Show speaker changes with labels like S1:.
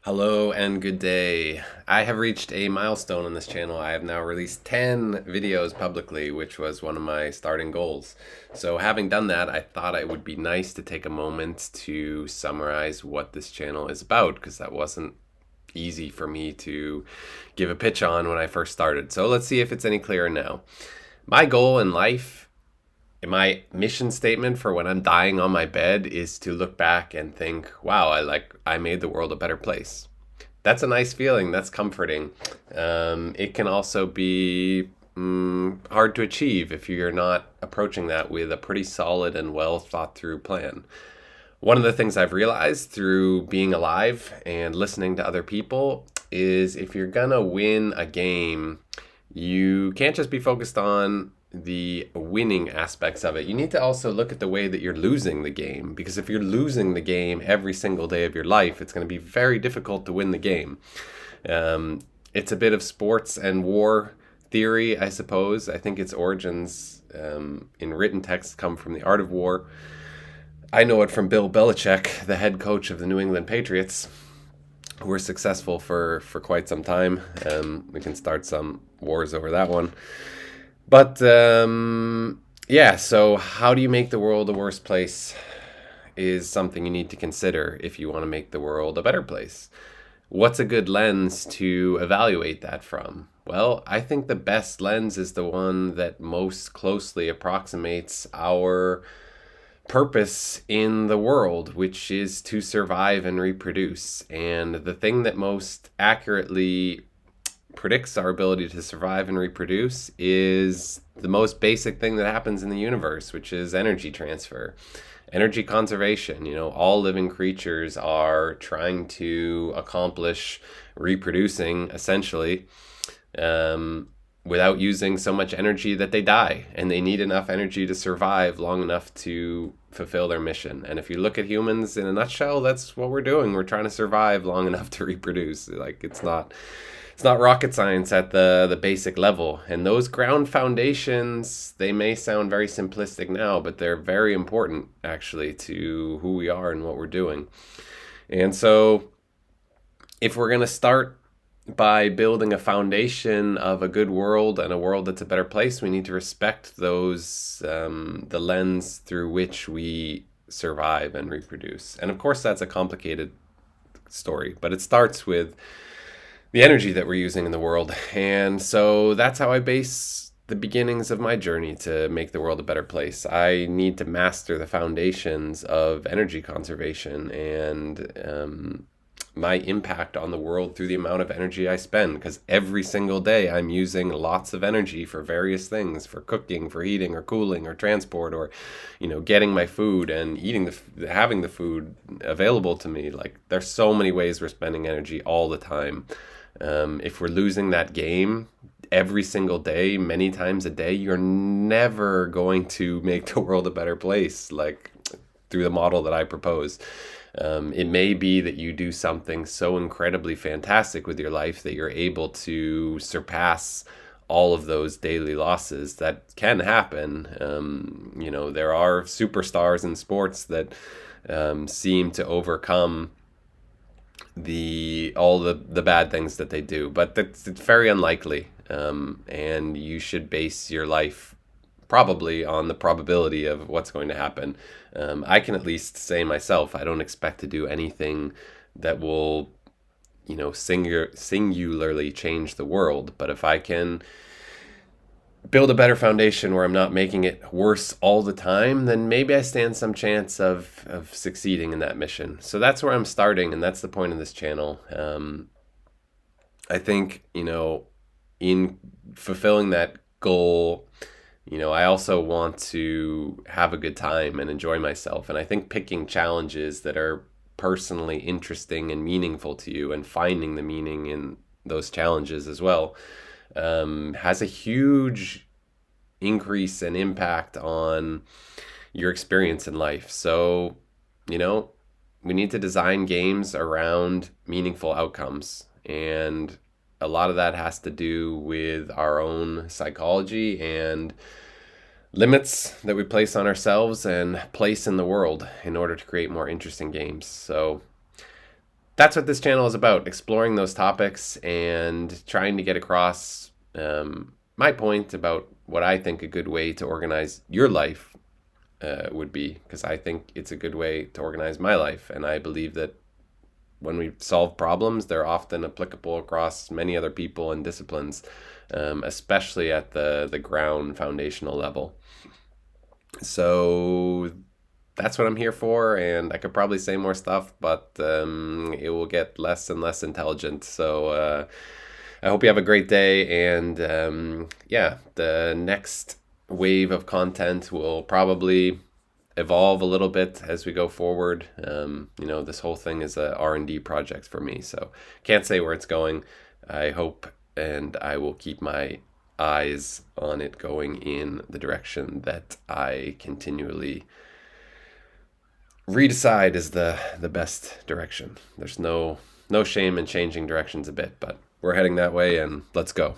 S1: Hello and good day. I have reached a milestone on this channel. I have now released 10 videos publicly, which was one of my starting goals. So, having done that, I thought it would be nice to take a moment to summarize what this channel is about, because that wasn't easy for me to give a pitch on when I first started. So, let's see if it's any clearer now. My goal in life, my mission statement for when I'm dying on my bed, is to look back and think, wow, I made the world a better place. That's a nice feeling. That's comforting. It can also be hard to achieve if you're not approaching that with a pretty solid and well thought through plan. One of the things I've realized through being alive and listening to other people is if you're gonna win a game, you can't just be focused on the winning aspects of it. You need to also look at the way that you're losing the game, because if you're losing the game every single day of your life, it's going to be very difficult to win the game. It's a bit of sports and war theory, I suppose. I think its origins in written text come from the art of war. I know it from Bill Belichick, the head coach of the New England Patriots, who were successful for quite some time. We can start some wars over that one. But yeah, so how do you make the world a worse place is something you need to consider if you want to make the world a better place. What's a good lens to evaluate that from? Well, I think the best lens is the one that most closely approximates our purpose in the world, which is to survive and reproduce. And the thing that most accurately predicts our ability to survive and reproduce is the most basic thing that happens in the universe, which is energy transfer, energy conservation. All living creatures are trying to accomplish reproducing essentially, without using so much energy that they die, and they need enough energy to survive long enough to fulfill their mission. And if you look at humans in a nutshell, that's what we're doing. We're trying to survive long enough to reproduce. It's not rocket science at the basic level. And those ground foundations, they may sound very simplistic now, but they're very important actually to who we are and what we're doing. And so if we're going to start by building a foundation of a good world and a world that's a better place, we need to respect those, the lens through which we survive and reproduce. And of course, that's a complicated story, but it starts with the energy that we're using in the world. And so that's how I base the beginnings of my journey to make the world a better place. I need to master the foundations of energy conservation and my impact on the world through the amount of energy I spend, because every single day I'm using lots of energy for various things, for cooking, for heating or cooling or transport, or getting my food and eating having the food available to me. Like, there's so many ways we're spending energy all the time. If we're losing that game every single day, many times a day, you're never going to make the world a better place, like through the model that I propose. It may be that you do something so incredibly fantastic with your life that you're able to surpass all of those daily losses. That can happen. There are superstars in sports that seem to overcome all the bad things that they do, but it's very unlikely. And you should base your life probably on the probability of what's going to happen. I can at least say myself, I don't expect to do anything that will, singularly change the world. But if I can build a better foundation where I'm not making it worse all the time, then maybe I stand some chance of succeeding in that mission. So that's where I'm starting, and that's the point of this channel. I think, in fulfilling that goal, I also want to have a good time and enjoy myself. And I think picking challenges that are personally interesting and meaningful to you, and finding the meaning in those challenges as well, has a huge increase and impact on your experience in life. So, we need to design games around meaningful outcomes. And a lot of that has to do with our own psychology and limits that we place on ourselves and place in the world in order to create more interesting games. So that's what this channel is about, exploring those topics and trying to get across my point about what I think a good way to organize your life would be, because I think it's a good way to organize my life. And I believe that when we solve problems, they're often applicable across many other people and disciplines, especially at the ground foundational level. So that's what I'm here for, and I could probably say more stuff, but it will get less and less intelligent. So I hope you have a great day, and yeah, the next wave of content will probably evolve a little bit as we go forward. This whole thing is a R&D project for me, so can't say where it's going. I hope, and I will keep my eyes on it going in the direction that I continually redecide is the best direction. There's no shame in changing directions a bit, but we're heading that way, and let's go.